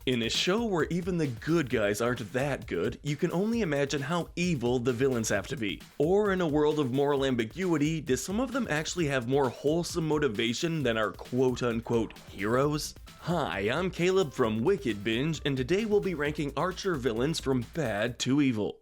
In a show where even the good guys aren't that good, you can only imagine how evil the villains have to be. Or in a world of moral ambiguity, do some of them actually have more wholesome motivation than our quote-unquote heroes? Hi, I'm Caleb from Wicked Binge, and today we'll be ranking Archer villains from bad to evil.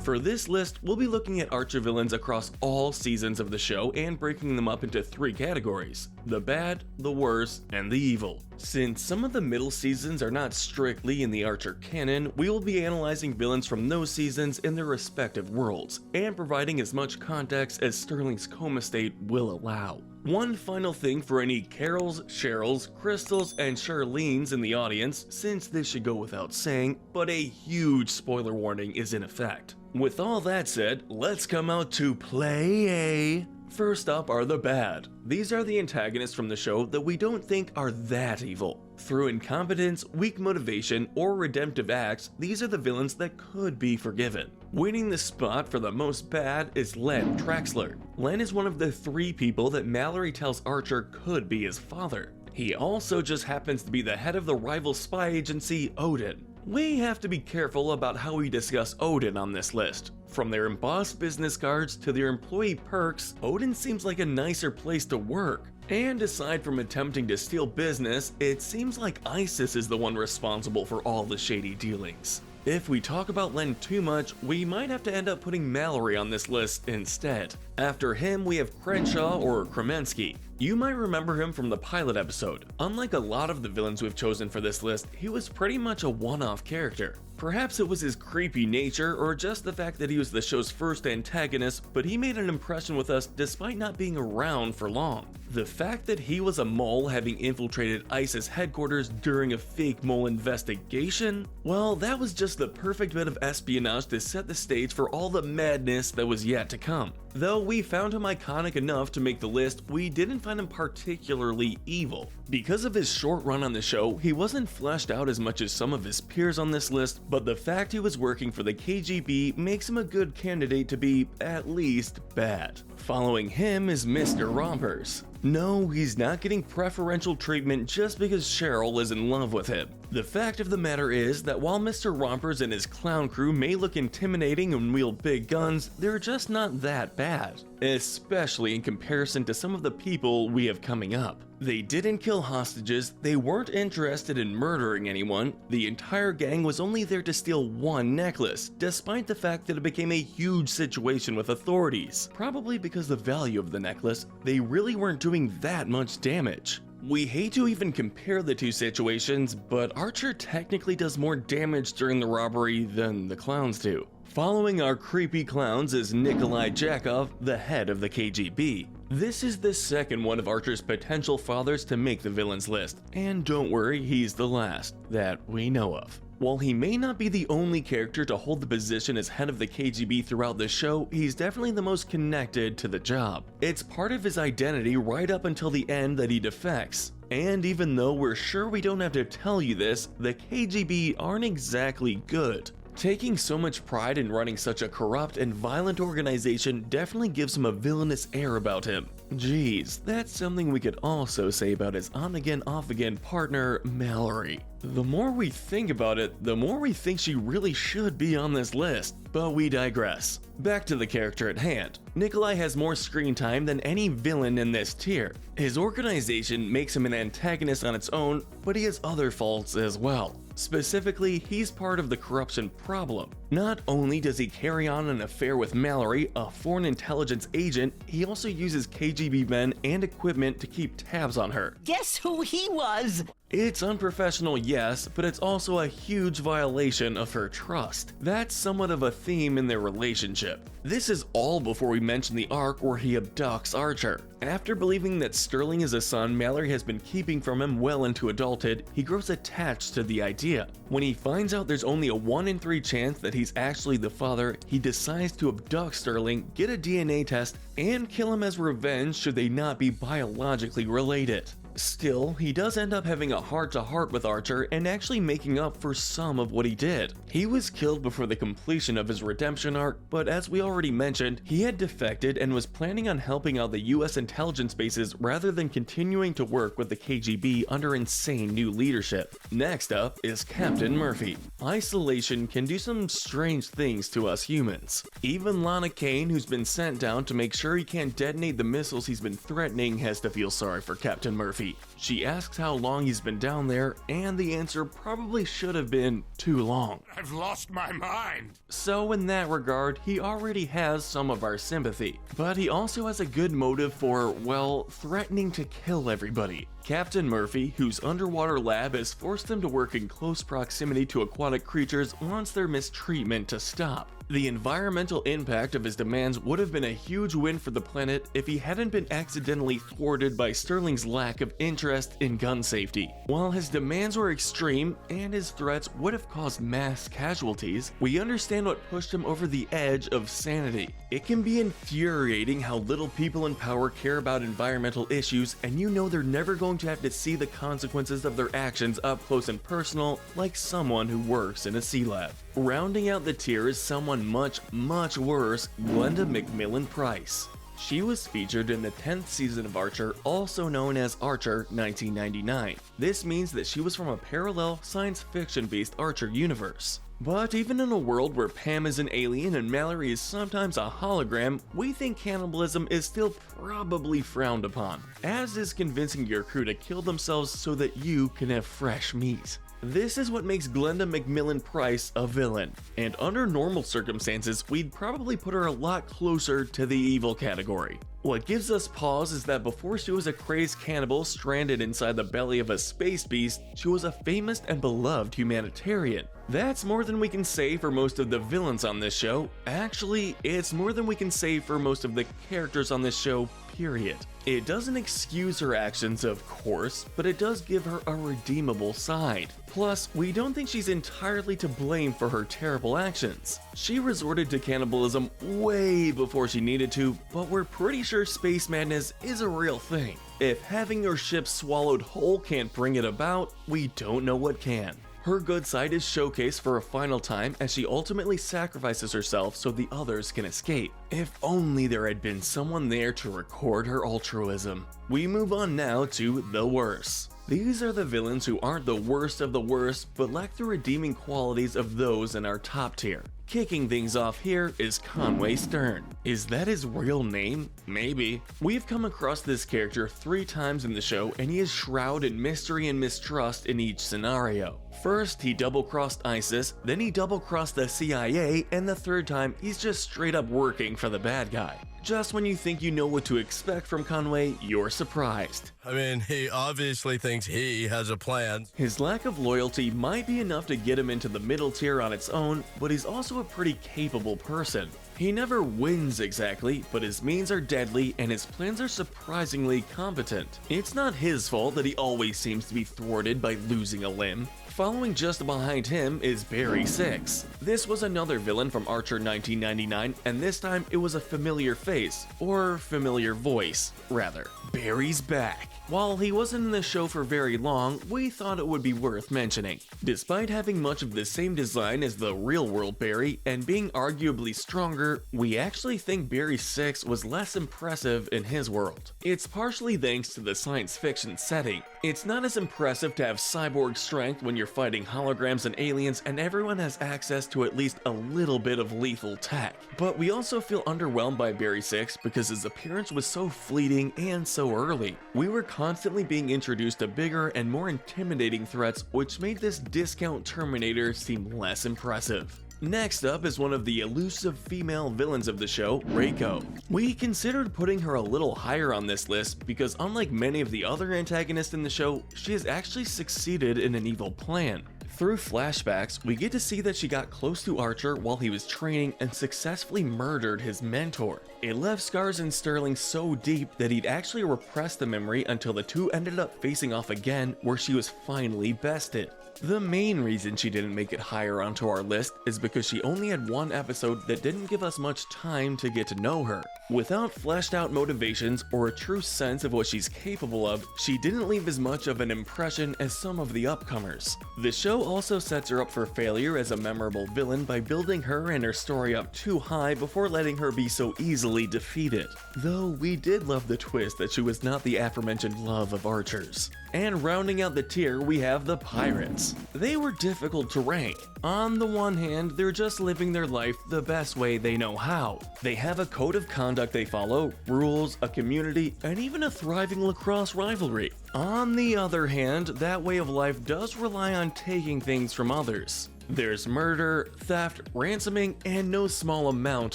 For this list, we'll be looking at Archer villains across all seasons of the show and breaking them up into 3 categories: the bad, the worst, and the evil. Since some of the middle seasons are not strictly in the Archer canon, we will be analyzing villains from those seasons in their respective worlds, and providing as much context as Sterling's coma state will allow. One final thing for any Carols, Cheryls, Crystals, and Charlene's in the audience, since this should go without saying, but a huge spoiler warning is in effect. With all that said, let's come out to play. First up are the bad. These are the antagonists from the show that we don't think are that evil. Through incompetence, weak motivation, or redemptive acts, these are the villains that could be forgiven. Winning the spot for the most bad is Len Traxler. Len is one of the 3 people that Mallory tells Archer could be his father. He also just happens to be the head of the rival spy agency, Odin. We have to be careful about how we discuss Odin on this list. From their embossed business cards to their employee perks, Odin seems like a nicer place to work. And aside from attempting to steal business, it seems like ISIS is the one responsible for all the shady dealings. If we talk about Len too much, we might have to end up putting Mallory on this list instead. After him, we have Crenshaw or Kremensky. You might remember him from the pilot episode. Unlike a lot of the villains we've chosen for this list, he was pretty much a one-off character. Perhaps it was his creepy nature or just the fact that he was the show's first antagonist, but he made an impression with us despite not being around for long. The fact that he was a mole having infiltrated ISIS headquarters during a fake mole investigation, well, that was just the perfect bit of espionage to set the stage for all the madness that was yet to come. Though we found him iconic enough to make the list, we didn't find him particularly evil. Because of his short run on the show, he wasn't fleshed out as much as some of his peers on this list, but the fact he was working for the KGB makes him a good candidate to be, at least, bad. Following him is Mr. Rompers. No, he's not getting preferential treatment just because Cheryl is in love with him. The fact of the matter is that while Mr. Rompers and his clown crew may look intimidating and wield big guns, they're just not that bad, especially in comparison to some of the people we have coming up. They didn't kill hostages, they weren't interested in murdering anyone, the entire gang was only there to steal one necklace, despite the fact that it became a huge situation with authorities. Probably because the value of the necklace, they really weren't doing that much damage. We hate to even compare the two situations, but Archer technically does more damage during the robbery than the clowns do. Following our creepy clowns is Nikolai Jakov, the head of the KGB. This is the second one of Archer's potential fathers to make the villains list, and don't worry, he's the last that we know of. While he may not be the only character to hold the position as head of the KGB throughout the show, he's definitely the most connected to the job. It's part of his identity right up until the end that he defects. And even though we're sure we don't have to tell you this, the KGB aren't exactly good. Taking so much pride in running such a corrupt and violent organization definitely gives him a villainous air about him. Geez, that's something we could also say about his on-again, off-again partner, Mallory. The more we think about it, the more we think she really should be on this list, but we digress. Back to the character at hand. Nikolai has more screen time than any villain in this tier. His organization makes him an antagonist on its own, but he has other faults as well. Specifically, he's part of the corruption problem. Not only does he carry on an affair with Mallory, a foreign intelligence agent, he also uses KGB men and equipment to keep tabs on her. Guess who he was? It's unprofessional, yes, but it's also a huge violation of her trust. That's somewhat of a theme in their relationship. This is all before we mention the arc where he abducts Archer. After believing that Sterling is a son Mallory has been keeping from him well into adulthood, he grows attached to the idea. When he finds out there's only a 1 in 3 chance that he's actually the father, he decides to abduct Sterling, get a DNA test, and kill him as revenge should they not be biologically related. Still, he does end up having a heart-to-heart with Archer and actually making up for some of what he did. He was killed before the completion of his redemption arc, but as we already mentioned, he had defected and was planning on helping out the US intelligence bases rather than continuing to work with the KGB under insane new leadership. Next up is Captain Murphy. Isolation can do some strange things to us humans. Even Lana Kane, who's been sent down to make sure he can't detonate the missiles he's been threatening, has to feel sorry for Captain Murphy. She asks how long he's been down there, and the answer probably should have been too long. I've lost my mind. So in that regard, he already has some of our sympathy. But he also has a good motive for, well, threatening to kill everybody. Captain Murphy, whose underwater lab has forced him to work in close proximity to aquatic creatures, wants their mistreatment to stop. The environmental impact of his demands would have been a huge win for the planet if he hadn't been accidentally thwarted by Sterling's lack of interest in gun safety. While his demands were extreme and his threats would have caused mass casualties, we understand what pushed him over the edge of sanity. It can be infuriating how little people in power care about environmental issues, and you know they're never going to have to see the consequences of their actions up close and personal, like someone who works in a sea lab. Rounding out the tier is someone much worse, Glenda McMillan Price. She was featured in the 10th season of Archer, also known as Archer 1999. This means that she was from a parallel science fiction-based Archer universe. But even in a world where Pam is an alien and Mallory is sometimes a hologram, we think cannibalism is still probably frowned upon, as is convincing your crew to kill themselves so that you can have fresh meat. This is what makes Glenda McMillan Price a villain, and under normal circumstances, we'd probably put her a lot closer to the evil category. What gives us pause is that before she was a crazed cannibal stranded inside the belly of a space beast, she was a famous and beloved humanitarian. That's more than we can say for most of the villains on this show. Actually, it's more than we can say for most of the characters on this show, period. It doesn't excuse her actions, of course, but it does give her a redeemable side. Plus, we don't think she's entirely to blame for her terrible actions. She resorted to cannibalism way before she needed to, but we're pretty sure space madness is a real thing. If having your ship swallowed whole can't bring it about, we don't know what can. Her good side is showcased for a final time as she ultimately sacrifices herself so the others can escape. If only there had been someone there to record her altruism. We move on now to the worst. These are the villains who aren't the worst of the worst, but lack the redeeming qualities of those in our top tier. Kicking things off here is Conway Stern. Is that his real name? Maybe. We've come across this character 3 times in the show, and he is shrouded in mystery and mistrust in each scenario. First, he double-crossed ISIS, then he double-crossed the CIA, and the 3rd time, he's just straight up working for the bad guy. Just when you think you know what to expect from Conway, you're surprised. I mean, he obviously thinks he has a plan. His lack of loyalty might be enough to get him into the middle tier on its own, but he's also a pretty capable person. He never wins exactly, but his means are deadly and his plans are surprisingly competent. It's not his fault that he always seems to be thwarted by losing a limb. Following just behind him is Barry 6. This was another villain from Archer 1999, and this time it was a familiar face, or familiar voice, rather. Barry's back. While he wasn't in the show for very long, we thought it would be worth mentioning. Despite having much of the same design as the real-world Barry, and being arguably stronger, we actually think Barry 6 was less impressive in his world. It's partially thanks to the science fiction setting. It's not as impressive to have cyborg strength when you're fighting holograms and aliens and everyone has access to at least a little bit of lethal tech. But we also feel underwhelmed by Barry 6 because his appearance was so fleeting and so early. We were constantly being introduced to bigger and more intimidating threats, which made this discount Terminator seem less impressive. Next up is one of the elusive female villains of the show, Reiko. We considered putting her a little higher on this list because unlike many of the other antagonists in the show, she has actually succeeded in an evil plan. Through flashbacks, we get to see that she got close to Archer while he was training and successfully murdered his mentor. It left scars in Sterling so deep that he'd actually repressed the memory until the two ended up facing off again where she was finally bested. The main reason she didn't make it higher onto our list is because she only had one episode that didn't give us much time to get to know her. Without fleshed out motivations or a true sense of what she's capable of, she didn't leave as much of an impression as some of the upcomers. The show also sets her up for failure as a memorable villain by building her and her story up too high before letting her be so easily defeated. Though we did love the twist that she was not the aforementioned love of archers. And rounding out the tier, we have the pirates. They were difficult to rank. On the one hand, they're just living their life the best way they know how. They have a code of conduct they follow, rules, a community, and even a thriving lacrosse rivalry. On the other hand, that way of life does rely on taking things from others. There's murder, theft, ransoming, and no small amount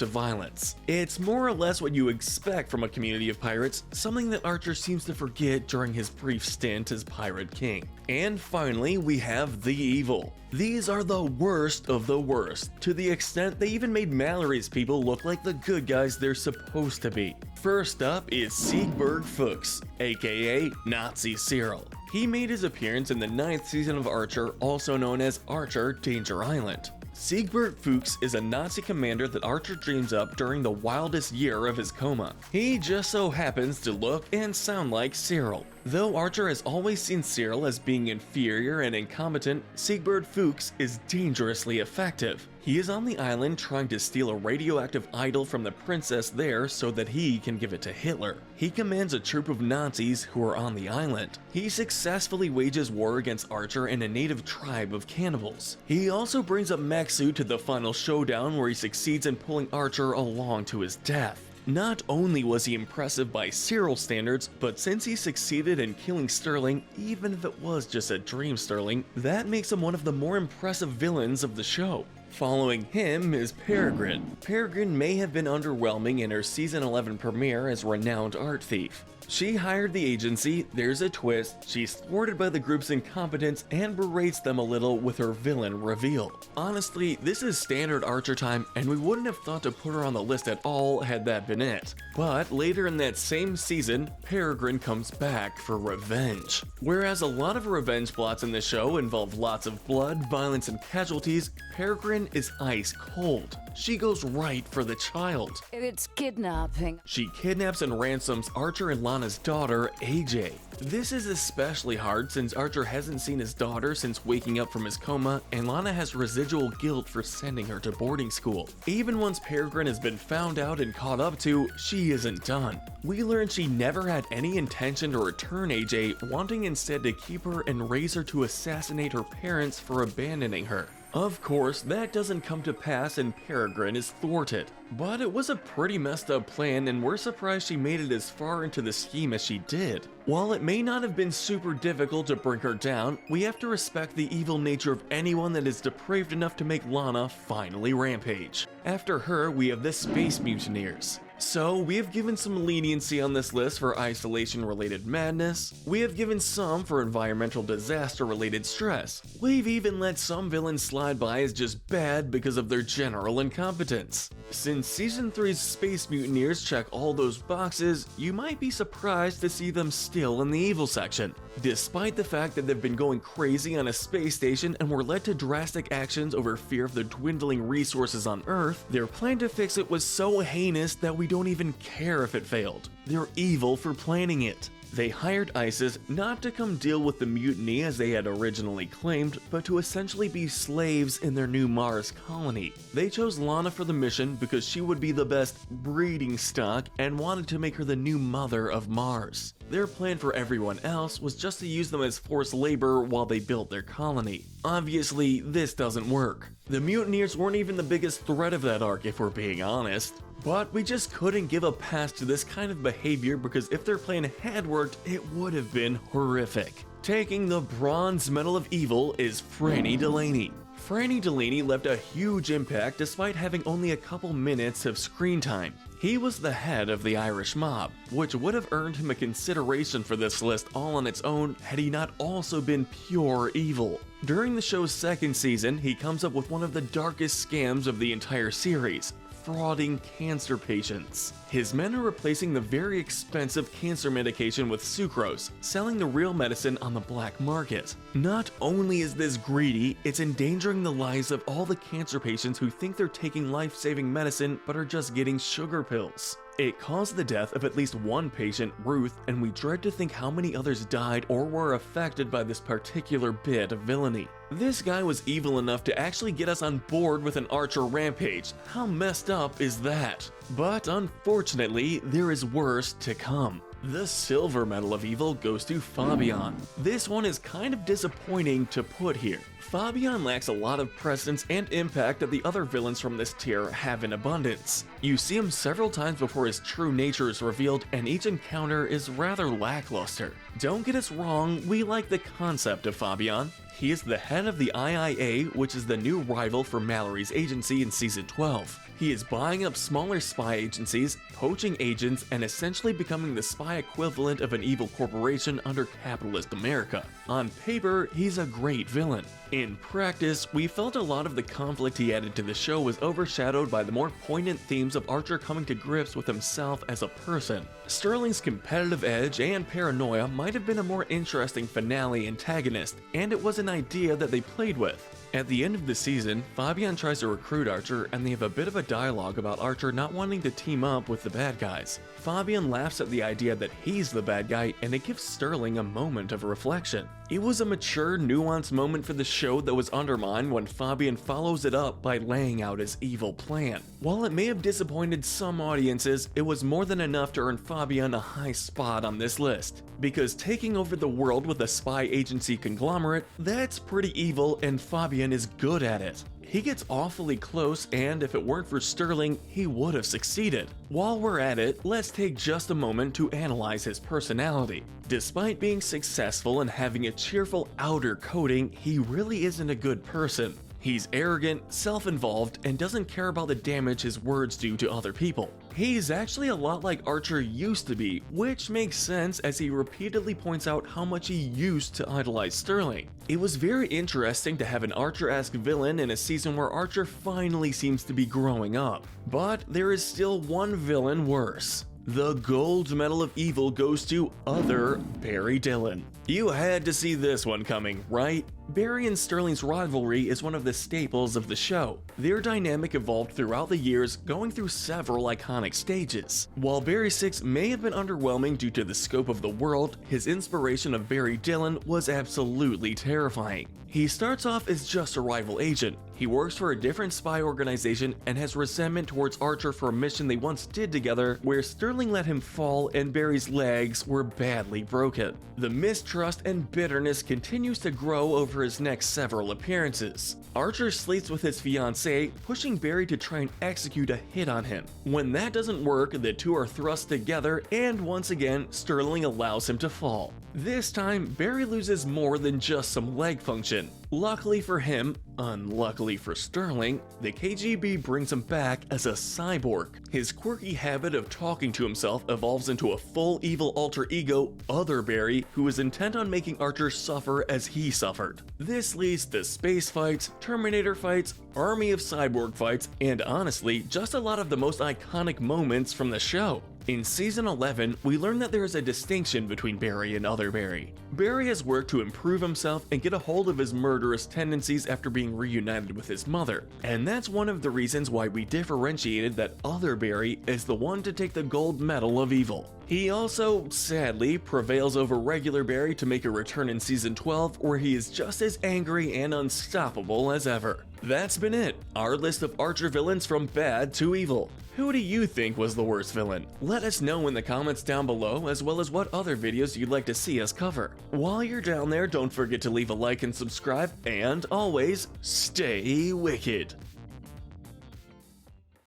of violence. It's more or less what you expect from a community of pirates, something that Archer seems to forget during his brief stint as Pirate King. And finally, we have the evil. These are the worst of the worst, to the extent they even made Mallory's people look like the good guys they're supposed to be. First up is Siegberg Fuchs, aka Nazi Cyril. He made his appearance in the 9th season of Archer, also known as Archer Danger Island. Siegberg Fuchs is a Nazi commander that Archer dreams up during the wildest year of his coma. He just so happens to look and sound like Cyril. Though Archer has always seen Cyril as being inferior and incompetent, Siegberg Fuchs is dangerously effective. He is on the island trying to steal a radioactive idol from the princess there so that he can give it to Hitler. He commands a troop of Nazis who are on the island. He successfully wages war against Archer and a native tribe of cannibals. He also brings up Maxu to the final showdown where he succeeds in pulling Archer along to his death. Not only was he impressive by Cyril standards, but since he succeeded in killing Sterling, even if it was just a dream Sterling, that makes him one of the more impressive villains of the show. Following him is Peregrine. Peregrine may have been underwhelming in her season 11 premiere as renowned art thief. She hired the agency, there's a twist, she's thwarted by the group's incompetence and berates them a little with her villain reveal. Honestly, this is standard Archer time and we wouldn't have thought to put her on the list at all had that been it. But later in that same season, Peregrine comes back for revenge. Whereas a lot of revenge plots in the show involve lots of blood, violence, and casualties, Peregrine is ice cold. She goes right for the child. It's kidnapping. She kidnaps and ransoms Archer and Lana's daughter, AJ. This is especially hard since Archer hasn't seen his daughter since waking up from his coma, and Lana has residual guilt for sending her to boarding school. Even once Peregrine has been found out and caught up to, she isn't done. We learn she never had any intention to return AJ, wanting instead to keep her and raise her to assassinate her parents for abandoning her. Of course, that doesn't come to pass and Peregrine is thwarted. But it was a pretty messed up plan and we're surprised she made it as far into the scheme as she did. While it may not have been super difficult to bring her down, we have to respect the evil nature of anyone that is depraved enough to make Lana finally rampage. After her, we have the Space Mutineers. So, we have given some leniency on this list for isolation-related madness, we have given some for environmental disaster-related stress, we've even let some villains slide by as just bad because of their general incompetence. Since Season 3's Space Mutineers check all those boxes, you might be surprised to see them still in the evil section. Despite the fact that they've been going crazy on a space station and were led to drastic actions over fear of the dwindling resources on Earth, their plan to fix it was so heinous that we don't even care if it failed. They're evil for planning it. They hired ISIS not to come deal with the mutiny as they had originally claimed, but to essentially be slaves in their new Mars colony. They chose Lana for the mission because she would be the best breeding stock and wanted to make her the new mother of Mars. Their plan for everyone else was just to use them as forced labor while they built their colony. Obviously, this doesn't work. The mutineers weren't even the biggest threat of that arc if we're being honest. But we just couldn't give a pass to this kind of behavior because if their plan had worked, it would have been horrific. Taking the bronze medal of evil is Franny Delaney. Franny Delaney left a huge impact despite having only a couple minutes of screen time. He was the head of the Irish mob, which would have earned him a consideration for this list all on its own had he not also been pure evil. During the show's second season, he comes up with one of the darkest scams of the entire series: frauding cancer patients. His men are replacing the very expensive cancer medication with sucrose, selling the real medicine on the black market. Not only is this greedy, it's endangering the lives of all the cancer patients who think they're taking life-saving medicine but are just getting sugar pills. It caused the death of at least one patient, Ruth, and we dread to think how many others died or were affected by this particular bit of villainy. This guy was evil enough to actually get us on board with an Archer rampage. How messed up is that? But unfortunately, there is worse to come. The silver medal of evil goes to Fabian. This one is kind of disappointing to put here. Fabian lacks a lot of presence and impact that the other villains from this tier have in abundance. You see him several times before his true nature is revealed, and each encounter is rather lackluster. Don't get us wrong, we like the concept of Fabian. He is the head of the IIA, which is the new rival for Mallory's agency in Season 12. He is buying up smaller spy agencies, poaching agents, and essentially becoming the spy equivalent of an evil corporation under capitalist America. On paper, he's a great villain. In practice, we felt a lot of the conflict he added to the show was overshadowed by the more poignant themes of Archer coming to grips with himself as a person. Sterling's competitive edge and paranoia might have been a more interesting finale antagonist, and it was an idea that they played with. At the end of the season, Fabian tries to recruit Archer, and they have a bit of a dialogue about Archer not wanting to team up with the bad guys. Fabian laughs at the idea that he's the bad guy, and it gives Sterling a moment of reflection. It was a mature, nuanced moment for the show that was undermined when Fabian follows it up by laying out his evil plan. While it may have disappointed some audiences, it was more than enough to earn Fabian a high spot on this list. Because taking over the world with a spy agency conglomerate, that's pretty evil, and Fabian is good at it. He gets awfully close, and if it weren't for Sterling, he would have succeeded. While we're at it, let's take just a moment to analyze his personality. Despite being successful and having a cheerful outer coating, he really isn't a good person. He's arrogant, self-involved, and doesn't care about the damage his words do to other people. He's actually a lot like Archer used to be, which makes sense as he repeatedly points out how much he used to idolize Sterling. It was very interesting to have an Archer-esque villain in a season where Archer finally seems to be growing up. But there is still one villain worse. The gold medal of evil goes to other Barry Dillon. You had to see this one coming, right? Barry and Sterling's rivalry is one of the staples of the show. Their dynamic evolved throughout the years, going through several iconic stages. While Barry 6 may have been underwhelming due to the scope of the world, his inspiration of Barry Dillon was absolutely terrifying. He starts off as just a rival agent. He works for a different spy organization and has resentment towards Archer for a mission they once did together where Sterling let him fall and Barry's legs were badly broken. The mistrust and bitterness continues to grow over his next several appearances. Archer sleeps with his fiancée, pushing Barry to try and execute a hit on him. When that doesn't work, the two are thrust together, and once again, Sterling allows him to fall. This time, Barry loses more than just some leg function. Luckily for him, unluckily for Sterling, the KGB brings him back as a cyborg. His quirky habit of talking to himself evolves into a full evil alter ego, Other Barry, who is intent on making Archer suffer as he suffered. This leads to space fights, Terminator fights, army of cyborg fights, and honestly, just a lot of the most iconic moments from the show. In Season 11, we learn that there is a distinction between Barry and Other Barry. Barry has worked to improve himself and get a hold of his murderous tendencies after being reunited with his mother, and that's one of the reasons why we differentiated that Other Barry is the one to take the gold medal of evil. He also, sadly, prevails over regular Barry to make a return in Season 12 where he is just as angry and unstoppable as ever. That's been it, our list of Archer villains from bad to evil. Who do you think was the worst villain? Let us know in the comments down below, as well as what other videos you'd like to see us cover. While you're down there, don't forget to leave a like and subscribe, and always, stay wicked.